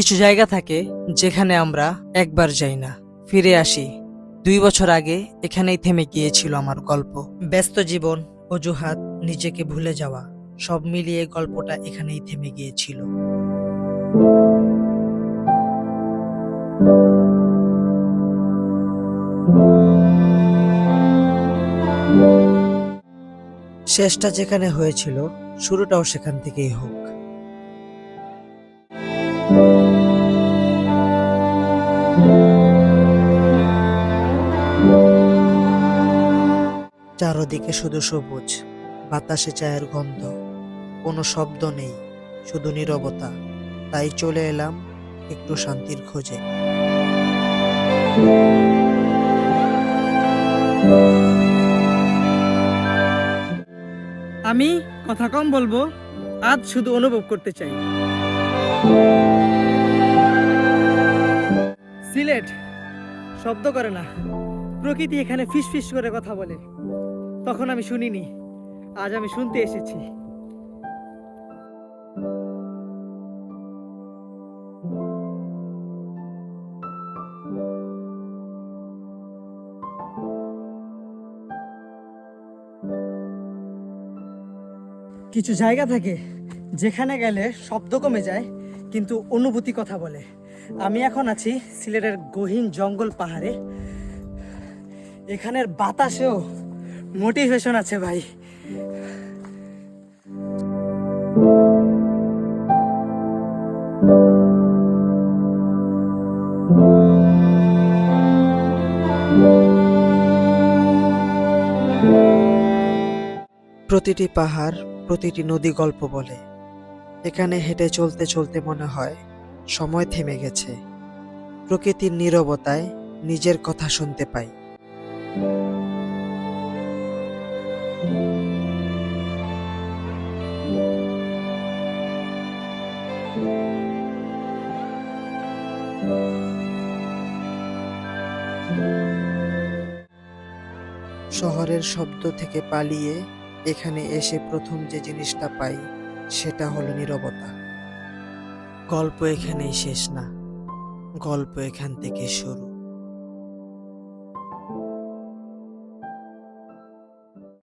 কিছু জায়গা থাকে যেখানে আমরা একবার যাই না, ফিরে আসি। 2 বছর আগে এখানেই থেমে গিয়েছিল আমার গল্প। ব্যস্ত জীবন, অজুহাত, নিজেকে ভুলে যাওয়া, সব মিলিয়ে গল্পটা এখানেই থেমে গিয়েছিল। শেষটা যেখানে হয়েছিল, শুরুটাও সেখান থেকেই হোক। চারদিকে শুধু সবুজ, বাতাসে চায়ের গন্ধ, কোনো শব্দ নেই, শুধু নীরবতা। তাই চলে এলাম একটু শান্তির খোঁজে। আমি কথা কম বলবো, আজ শুধু অনুভব করতে চাই। সিলেট শব্দ করে না, প্রকৃতি এখানে ফিস ফিস করে কথা বলে। তখন আমি শুনিনি, আজ আমি শুনতে এসেছি। কিছু জায়গা থাকে যেখানে গেলে শব্দ কমে যায়, কিন্তু অনুভূতি কথা বলে। আমি এখন আছি সিলেটের গহীন জঙ্গল পাহাড়ে। এখানের বাতাসেও মোটিভেশন আছে ভাই। প্রতিটি পাহাড়, প্রতিটি নদী গল্প বলে। এখানে হেঁটে চলতে চলতে মনে হয় সময় থেমে গেছে। প্রকৃতির নীরবতায় নিজের কথা শুনতে পাই। শহরের শব্দ থেকে পালিয়ে এখানে এসে প্রথম যে জিনিসটা পাই, সেটা হলো নীরবতা। গল্প এখানেই শেষ না, গল্প এখান থেকে শুরু।